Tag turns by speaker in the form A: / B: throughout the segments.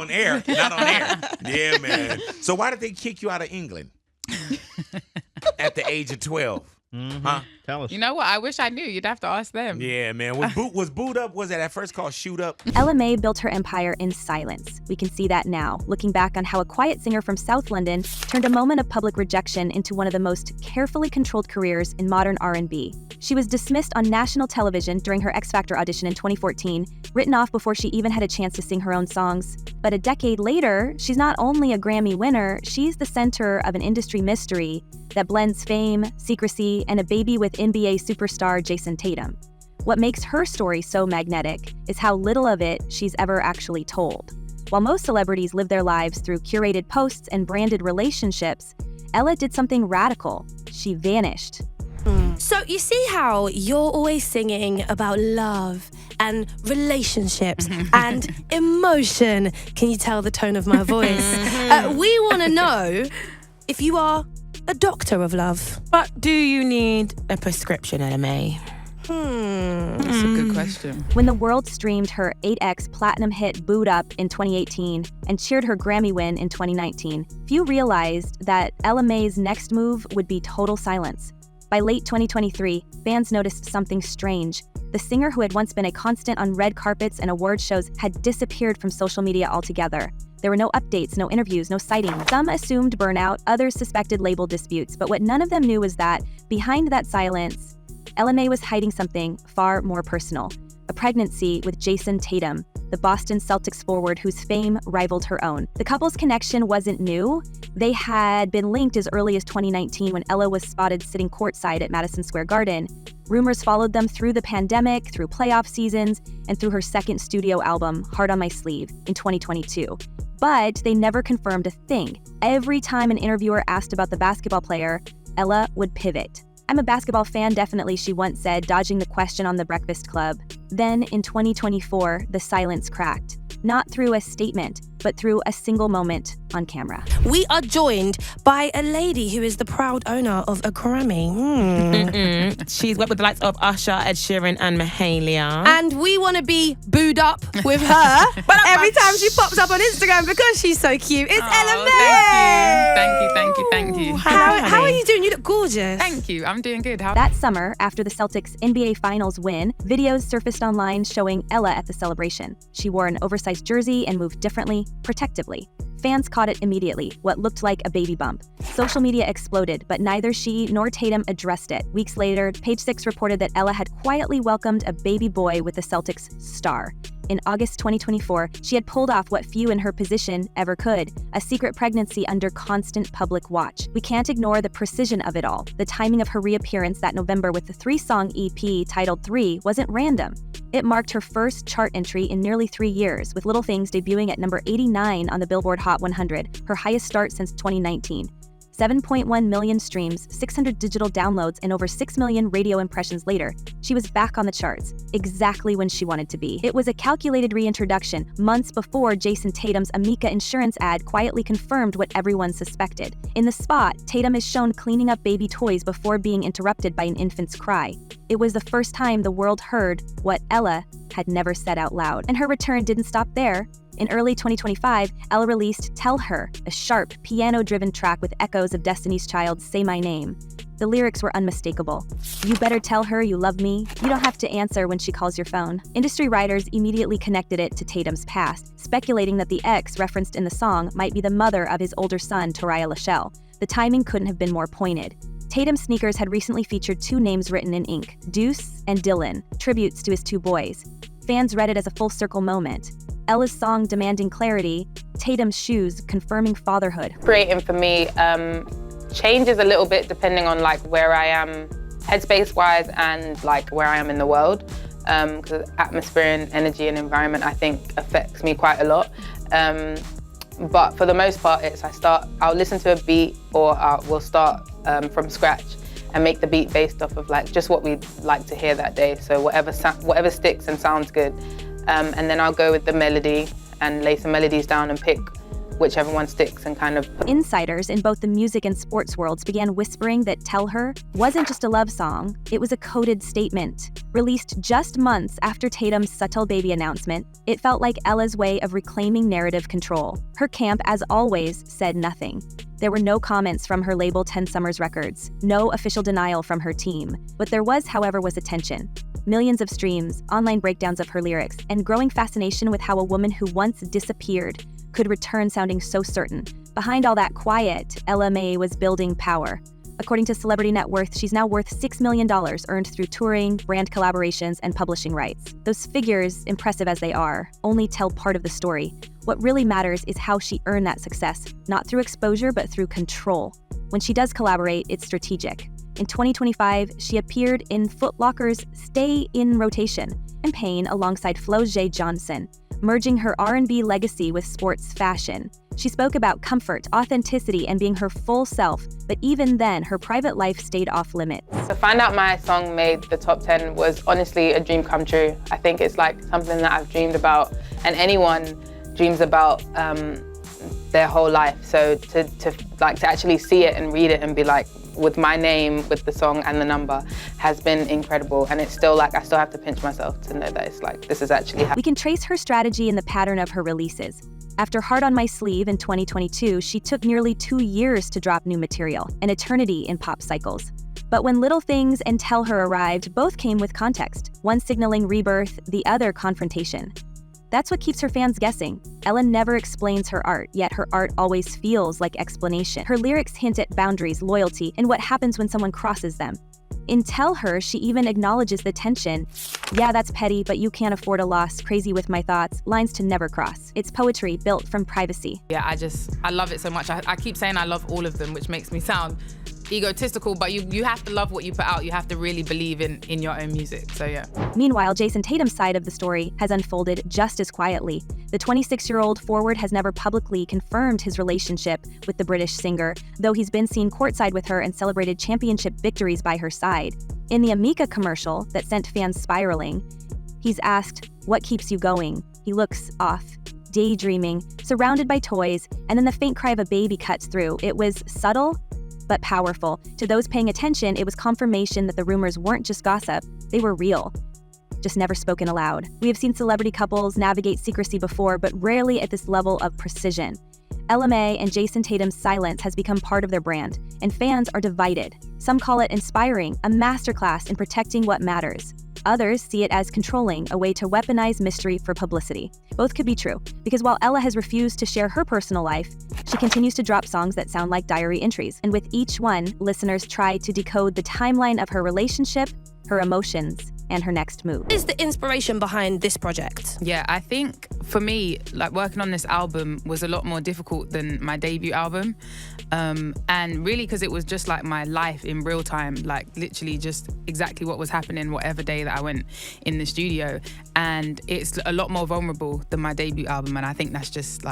A: on air. Not on air. Yeah, man. So why did they kick you out of England at the age of 12? Huh?
B: Tell us.
C: You know what? I wish I knew. You'd have to ask them.
A: Yeah, man. Was Boot Up, was it at first called Shoot Up?
D: Ella Mai built her empire in silence. We can see that now, looking back on how a quiet singer from South London turned a moment of public rejection into one of the most carefully controlled careers in modern R&B. She was dismissed on national television during her X Factor audition in 2014, written off before she even had a chance to sing her own songs. But a decade later, she's not only a Grammy winner, she's the center of an industry mystery that blends fame, secrecy, and a baby with NBA superstar Jason Tatum. What makes her story so magnetic is how little of it she's ever actually told. While most celebrities live their lives through curated posts and branded relationships, Ella did something radical. She vanished.
E: So you see how you're always singing about love and relationships and emotion. Can you tell the tone of my voice? We want to know if you are a doctor of love.
F: But do you need a prescription, Ella Mai?
C: That's a good question.
D: When the world streamed her 8X platinum hit Boot Up in 2018 and cheered her Grammy win in 2019, few realized that Ella Mai's next move would be total silence. By late 2023, fans noticed something strange. The singer who had once been a constant on red carpets and award shows had disappeared from social media altogether. There were no updates, no interviews, no sightings. Some assumed burnout, others suspected label disputes, but what none of them knew was that behind that silence, Ella Mai was hiding something far more personal. A pregnancy with Jason Tatum, the Boston Celtics forward whose fame rivaled her own. The couple's connection wasn't new. They had been linked as early as 2019 when Ella was spotted sitting courtside at Madison Square Garden. Rumors followed them through the pandemic, through playoff seasons, and through her second studio album, Heart on My Sleeve, in 2022. But they never confirmed a thing. Every time an interviewer asked about the basketball player, Ella would pivot. "I'm a basketball fan, definitely," she once said, dodging the question on The Breakfast Club. Then, in 2024, the silence cracked. Not through a statement, but through a single moment on camera.
E: We are joined by a lady who is the proud owner of a Grammy.
F: She's worked with the likes of Usher, Ed Sheeran, and Mahalia.
E: And we want to be booed up with her every time she pops up on Instagram because she's so cute. It's Ella Mai.
C: Thank you.
E: How are you doing? You look gorgeous.
C: Thank you. I'm doing good. How?
D: That summer, after the Celtics' NBA Finals win, videos surfaced online showing Ella at the celebration. She wore an oversized jersey and moved differently, protectively. Fans caught it immediately, what looked like a baby bump. Social media exploded, but neither she nor Tatum addressed it. Weeks later, Page Six reported that Ella had quietly welcomed a baby boy with the Celtics' star. In August 2024, she had pulled off what few in her position ever could, a secret pregnancy under constant public watch. We can't ignore the precision of it all. The timing of her reappearance that November with the 3-song EP titled 3 wasn't random. It marked her first chart entry in nearly 3 years, with Little Things debuting at number 89 on the Billboard Hot 100, her highest start since 2019. 7.1 million streams, 600 digital downloads, and over 6 million radio impressions later, she was back on the charts, exactly when she wanted to be. It was a calculated reintroduction, months before Jason Tatum's Amica insurance ad quietly confirmed what everyone suspected. In the spot, Tatum is shown cleaning up baby toys before being interrupted by an infant's cry. It was the first time the world heard what Ella had never said out loud. And her return didn't stop there. In early 2025, Ella released Tell Her, a sharp, piano-driven track with echoes of Destiny's Child's Say My Name. The lyrics were unmistakable. "You better tell her you love me. You don't have to answer when she calls your phone." Industry writers immediately connected it to Tatum's past, speculating that the ex referenced in the song might be the mother of his older son, Toriah Lachelle. The timing couldn't have been more pointed. Tatum's sneakers had recently featured 2 names written in ink, Deuce and Dylan, tributes to his 2 boys. Fans read it as a full-circle moment. Ella's song demanding clarity, Tatum's shoes confirming fatherhood.
G: Creating for me changes a little bit depending on like where I am headspace-wise and like where I am in the world. Because atmosphere and energy and environment I think affects me quite a lot. But for the most part, I'll listen to a beat or we'll start from scratch and make the beat based off of like just what we'd like to hear that day. So whatever sticks and sounds good. And then I'll go with the melody and lay some melodies down and pick whichever one sticks and kind of.
D: Insiders in both the music and sports worlds began whispering that Tell Her wasn't just a love song, it was a coded statement. Released just months after Tatum's Subtle Baby announcement, it felt like Ella's way of reclaiming narrative control. Her camp, as always, said nothing. There were no comments from her label 10 Summers Records, no official denial from her team. What there was, however, was attention. Millions of streams, online breakdowns of her lyrics, and growing fascination with how a woman who once disappeared could return sounding so certain. Behind all that quiet, Ella Mai was building power. According to Celebrity Net Worth, she's now worth $6 million earned through touring, brand collaborations, and publishing rights. Those figures, impressive as they are, only tell part of the story. What really matters is how she earned that success, not through exposure, but through control. When she does collaborate, it's strategic. In 2025, she appeared in Foot Locker's Stay in Rotation campaign alongside Flo J. Johnson, merging her R&B legacy with sports fashion. She spoke about comfort, authenticity, and being her full self, but even then, her private life stayed off limits.
G: To find out my song made the top 10 was honestly a dream come true. I think it's like something that I've dreamed about, and anyone dreams about their whole life. So to actually see it and read it and be like, with my name, with the song and the number, has been incredible. And it's still like, I still have to pinch myself to know that it's like, this is actually happening.
D: We can trace her strategy in the pattern of her releases. After Heart on My Sleeve in 2022, she took nearly 2 years to drop new material, an eternity in pop cycles. But when Little Things and Tell Her arrived, both came with context, one signaling rebirth, the other confrontation. That's what keeps her fans guessing. Ella never explains her art, yet her art always feels like explanation. Her lyrics hint at boundaries, loyalty, and what happens when someone crosses them. In Tell Her, she even acknowledges the tension. Yeah, that's petty, but you can't afford a loss. Crazy with my thoughts. Lines to never cross. It's poetry built from privacy.
C: Yeah, I love it so much. I keep saying I love all of them, which makes me sound egotistical, but you have to love what you put out. You have to really believe in your own music, so yeah.
D: Meanwhile, Jason Tatum's side of the story has unfolded just as quietly. The 26-year-old forward has never publicly confirmed his relationship with the British singer, though he's been seen courtside with her and celebrated championship victories by her side. In the Amica commercial that sent fans spiraling, he's asked, "What keeps you going?" He looks off, daydreaming, surrounded by toys, and then the faint cry of a baby cuts through. It was subtle, but powerful. To those paying attention, it was confirmation that the rumors weren't just gossip, they were real, just never spoken aloud. We have seen celebrity couples navigate secrecy before, but rarely at this level of precision. Ella Mai and Jason Tatum's silence has become part of their brand, and fans are divided. Some call it inspiring, a masterclass in protecting what matters. Others see it as controlling, a way to weaponize mystery for publicity. Both could be true, because while Ella has refused to share her personal life, she continues to drop songs that sound like diary entries. And with each one, listeners try to decode the timeline of her relationship, her emotions, and her next move.
E: What is the inspiration behind this project?
C: Yeah, I think for me, like working on this album was a lot more difficult than my debut album. And really because it was just like my life in real time, like literally just exactly what was happening whatever day that I went in the studio. And it's a lot more vulnerable than my debut album. And I think that's just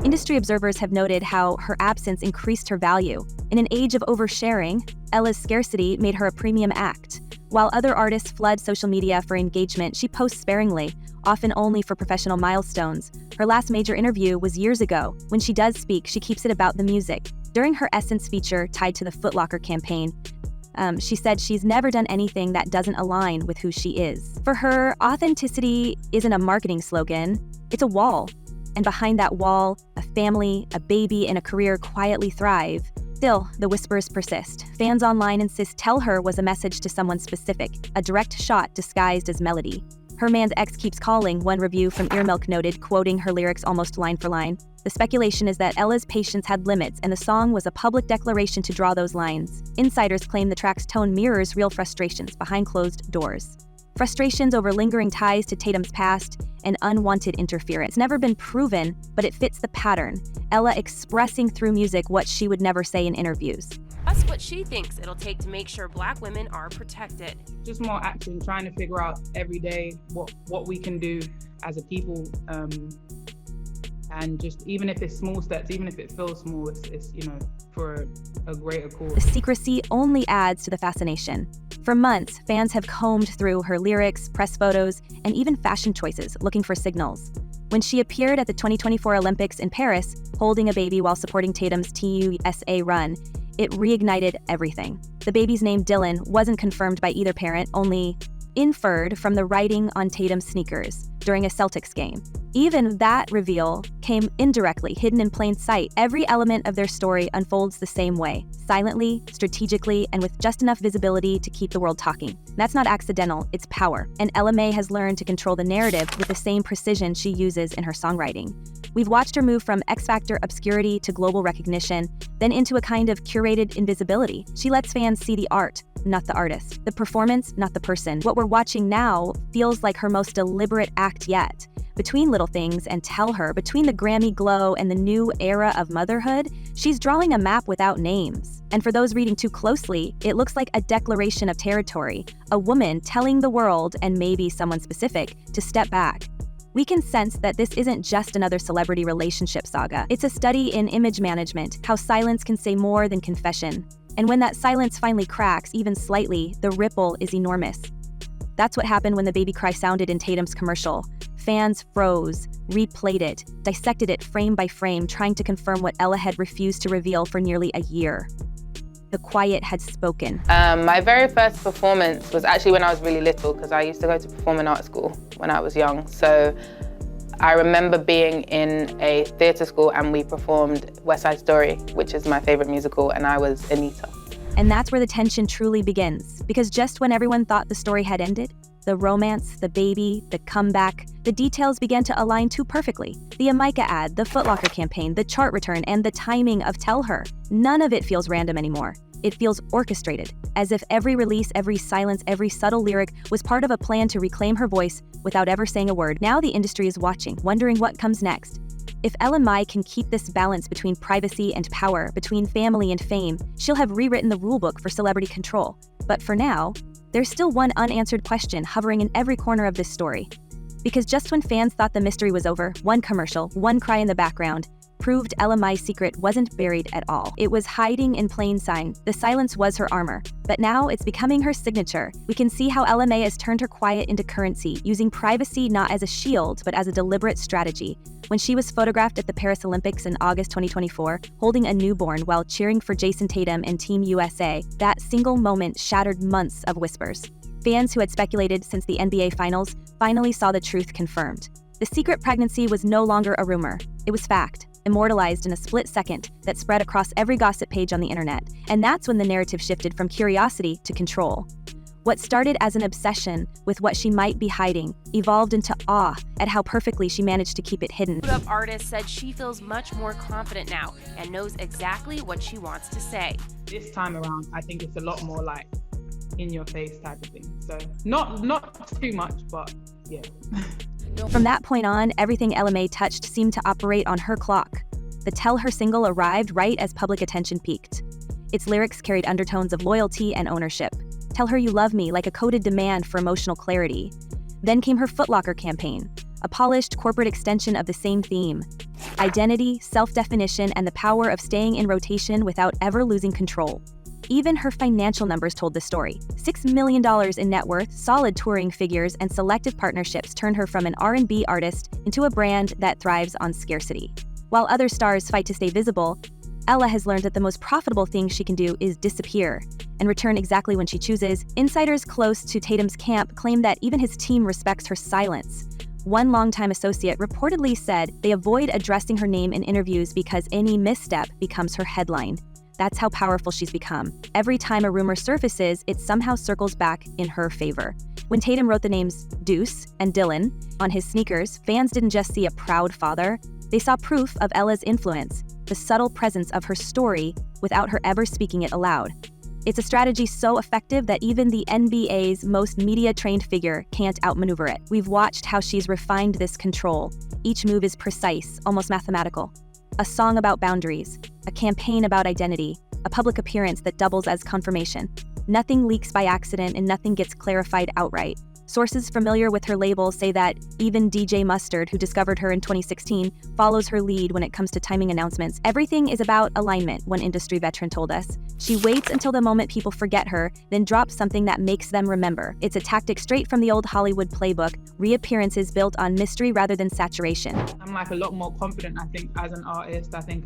D: Industry observers have noted how her absence increased her value. In an age of oversharing, Ella's scarcity made her a premium act. While other artists flood social media for engagement, she posts sparingly, often only for professional milestones. Her last major interview was years ago. When she does speak, she keeps it about the music. During her Essence feature tied to the Foot Locker campaign, she said she's never done anything that doesn't align with who she is. For her, authenticity isn't a marketing slogan, it's a wall. And behind that wall, a family, a baby, and a career quietly thrive. Still, the whispers persist. Fans online insist Tell Her was a message to someone specific, a direct shot disguised as melody. Her man's ex keeps calling, one review from Earmilk noted, quoting her lyrics almost line for line. The speculation is that Ella's patience had limits, and the song was a public declaration to draw those lines. Insiders claim the track's tone mirrors real frustrations behind closed doors. Frustrations over lingering ties to Tatum's past and unwanted interference. It's never been proven, but it fits the pattern. Ella expressing through music what she would never say in interviews.
B: That's what she thinks it'll take to make sure Black women are protected.
H: Just more action, trying to figure out every day what we can do as a people, and just even if it's small steps, even if it feels small, it's for a greater cause.
D: The secrecy only adds to the fascination. For months, fans have combed through her lyrics, press photos, and even fashion choices looking for signals. When she appeared at the 2024 Olympics in Paris, holding a baby while supporting Tatum's Team USA run, it reignited everything. The baby's name, Dylan, wasn't confirmed by either parent, only inferred from the writing on Tatum's sneakers during a Celtics game. Even that reveal came indirectly, hidden in plain sight. Every element of their story unfolds the same way, silently, strategically, and with just enough visibility to keep the world talking. That's not accidental, it's power. And Ella Mai has learned to control the narrative with the same precision she uses in her songwriting. We've watched her move from X Factor obscurity to global recognition, then into a kind of curated invisibility. She lets fans see the art, not the artist, the performance, not the person. What we're watching now feels like her most deliberate act yet. Between Little Things and Tell Her, between the Grammy glow and the new era of motherhood, she's drawing a map without names. And for those reading too closely, it looks like a declaration of territory, a woman telling the world, and maybe someone specific, to step back. We can sense that this isn't just another celebrity relationship saga. It's a study in image management, how silence can say more than confession. And when that silence finally cracks, even slightly, the ripple is enormous. That's what happened when the baby cry sounded in Tatum's commercial. Fans froze, replayed it, dissected it frame by frame, trying to confirm what Ella had refused to reveal for nearly a year. The quiet had spoken.
G: My very first performance was actually when I was really little, because I used to go to performing arts school when I was young. So I remember being in a theatre school and we performed West Side Story, which is my favorite musical, and I was Anita.
D: And that's where the tension truly begins, because just when everyone thought the story had ended, the romance, the baby, the comeback, the details began to align too perfectly. The Amika ad, the Foot Locker campaign, the chart return, and the timing of Tell Her. None of it feels random anymore. It feels orchestrated, as if every release, every silence, every subtle lyric was part of a plan to reclaim her voice without ever saying a word. Now the industry is watching, wondering what comes next. If Ella Mai can keep this balance between privacy and power, between family and fame, she'll have rewritten the rulebook for celebrity control. But for now, there's still one unanswered question hovering in every corner of this story. Because just when fans thought the mystery was over, one commercial, one cry in the background, proved Ella Mai's secret wasn't buried at all. It was hiding in plain sight. The silence was her armor, but now it's becoming her signature. We can see how Ella Mai has turned her quiet into currency, using privacy not as a shield, but as a deliberate strategy. When she was photographed at the Paris Olympics in August 2024, holding a newborn while cheering for Jason Tatum and Team USA, that single moment shattered months of whispers. Fans who had speculated since the NBA Finals finally saw the truth confirmed. The secret pregnancy was no longer a rumor. It was fact, immortalized in a split second that spread across every gossip page on the internet. And that's when the narrative shifted from curiosity to control. What started as an obsession with what she might be hiding evolved into awe at how perfectly she managed to keep it hidden.
B: The Up artist said she feels much more confident now and knows exactly what she wants to say.
H: This time around, I think it's a lot more like in your face type of thing. So not too much, but yeah.
D: From that point on, everything Ella Mai touched seemed to operate on her clock. The Tell Her single arrived right as public attention peaked. Its lyrics carried undertones of loyalty and ownership. Tell her you love me, like a coded demand for emotional clarity. Then came her Foot Locker campaign, a polished corporate extension of the same theme. Identity, self-definition, and the power of staying in rotation without ever losing control. Even her financial numbers told the story. $6 million in net worth, solid touring figures, and selective partnerships turned her from an R&B artist into a brand that thrives on scarcity. While other stars fight to stay visible, Ella has learned that the most profitable thing she can do is disappear and return exactly when she chooses. Insiders close to Tatum's camp claim that even his team respects her silence. One longtime associate reportedly said they avoid addressing her name in interviews because any misstep becomes her headline. That's how powerful she's become. Every time a rumor surfaces, it somehow circles back in her favor. When Tatum wrote the names Deuce and Dylan on his sneakers, fans didn't just see a proud father, they saw proof of Ella's influence, the subtle presence of her story without her ever speaking it aloud. It's a strategy so effective that even the NBA's most media-trained figure can't outmaneuver it. We've watched how she's refined this control. Each move is precise, almost mathematical. A song about boundaries, a campaign about identity, a public appearance that doubles as confirmation. Nothing leaks by accident and nothing gets clarified outright. Sources familiar with her label say that even DJ Mustard, who discovered her in 2016, follows her lead when it comes to timing announcements. Everything is about alignment, one industry veteran told us. She waits until the moment people forget her, then drops something that makes them remember. It's a tactic straight from the old Hollywood playbook, reappearances built on mystery rather than saturation.
H: I'm like a lot more confident, I think, as an artist. I think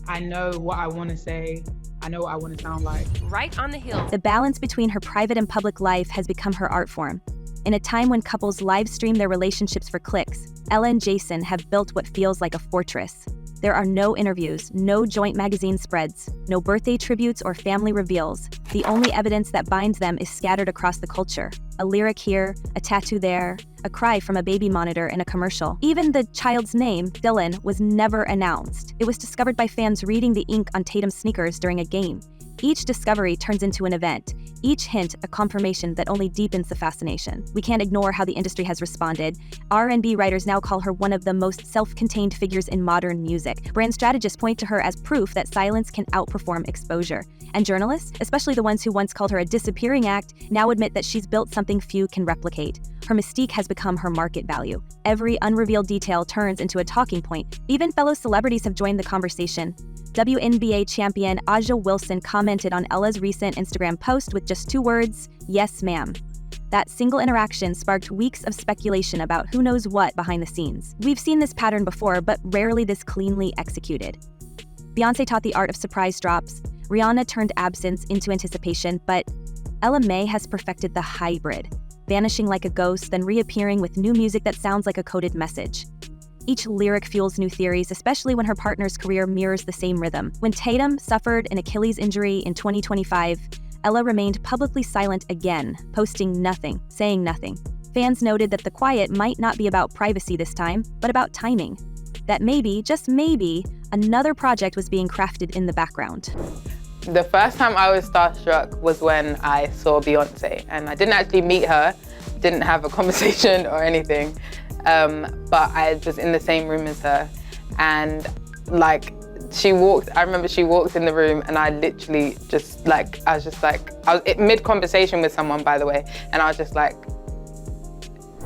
H: I know what I want to say. I know what I want to sound like.
B: Right on the hill.
D: The balance between her private and public life has become her art form. In a time when couples live stream their relationships for clicks, Ella and Jason have built what feels like a fortress. There are no interviews, no joint magazine spreads, no birthday tributes or family reveals. The only evidence that binds them is scattered across the culture. A lyric here, a tattoo there, a cry from a baby monitor in a commercial. Even the child's name, Dylan, was never announced. It was discovered by fans reading the ink on Tatum's sneakers during a game. Each discovery turns into an event, each hint a confirmation that only deepens the fascination. We can't ignore how the industry has responded. R&B writers now call her one of the most self-contained figures in modern music. Brand strategists point to her as proof that silence can outperform exposure. And journalists, especially the ones who once called her a disappearing act, now admit that she's built something few can replicate. Her mystique has become her market value. Every unrevealed detail turns into a talking point. Even fellow celebrities have joined the conversation. WNBA champion Aja Wilson commented on Ella's recent Instagram post with just 2 words, "Yes, ma'am." That single interaction sparked weeks of speculation about who knows what behind the scenes. We've seen this pattern before, but rarely this cleanly executed. Beyoncé taught the art of surprise drops. Rihanna turned absence into anticipation, but Ella Mai has perfected the hybrid, vanishing like a ghost, then reappearing with new music that sounds like a coded message. Each lyric fuels new theories, especially when her partner's career mirrors the same rhythm. When Tatum suffered an Achilles injury in 2025, Ella remained publicly silent again, posting nothing, saying nothing. Fans noted that the quiet might not be about privacy this time, but about timing. That maybe, just maybe, another project was being crafted in the background.
G: The first time I was starstruck was when I saw Beyonce, and I didn't actually meet her, didn't have a conversation or anything. But I was in the same room as her, and like I remember she walked in the room, and I literally just like, I was mid-conversation with someone, by the way, and I was just like.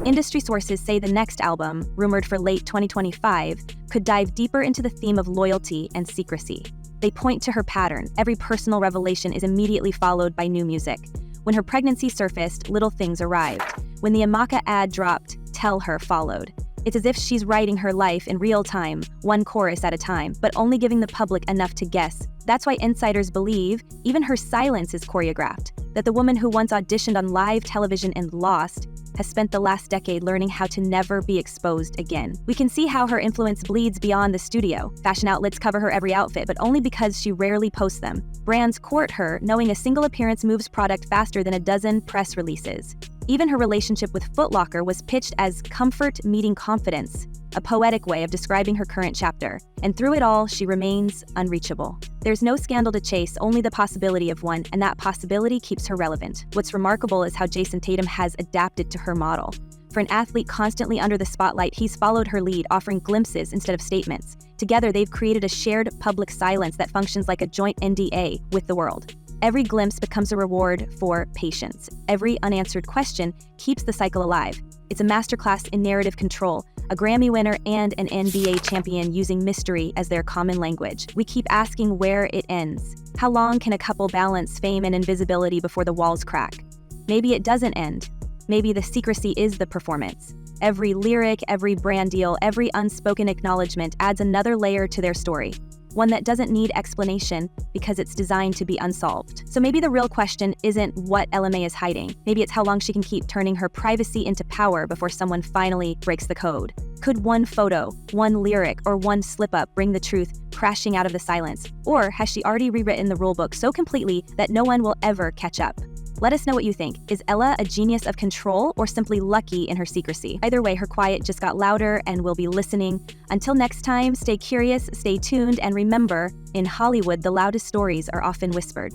D: Industry sources say the next album, rumored for late 2025, could dive deeper into the theme of loyalty and secrecy. They point to her pattern. Every personal revelation is immediately followed by new music. When her pregnancy surfaced, little things arrived. When the Amaka ad dropped, Tell Her followed. It's as if she's writing her life in real time, one chorus at a time, but only giving the public enough to guess. That's why insiders believe even her silence is choreographed, that the woman who once auditioned on live television and lost has spent the last decade learning how to never be exposed again. We can see how her influence bleeds beyond the studio. Fashion outlets cover her every outfit, but only because she rarely posts them. Brands court her, knowing a single appearance moves product faster than a dozen press releases. Even her relationship with Foot Locker was pitched as comfort meeting confidence, a poetic way of describing her current chapter. And through it all, she remains unreachable. There's no scandal to chase, only the possibility of one, and that possibility keeps her relevant. What's remarkable is how Jason Tatum has adapted to her model. For an athlete constantly under the spotlight, he's followed her lead, offering glimpses instead of statements. Together, they've created a shared public silence that functions like a joint NDA with the world. Every glimpse becomes a reward for patience. Every unanswered question keeps the cycle alive. It's a masterclass in narrative control, a Grammy winner and an NBA champion using mystery as their common language. We keep asking where it ends. How long can a couple balance fame and invisibility before the walls crack? Maybe it doesn't end. Maybe the secrecy is the performance. Every lyric, every brand deal, every unspoken acknowledgement adds another layer to their story. One that doesn't need explanation because it's designed to be unsolved. So maybe the real question isn't what Ella Mai is hiding. Maybe it's how long she can keep turning her privacy into power before someone finally breaks the code. Could one photo, one lyric, or one slip-up bring the truth crashing out of the silence? Or has she already rewritten the rulebook so completely that no one will ever catch up? Let us know what you think. Is Ella a genius of control or simply lucky in her secrecy? Either way, her quiet just got louder and we'll be listening. Until next time, stay curious, stay tuned, and remember, in Hollywood, the loudest stories are often whispered.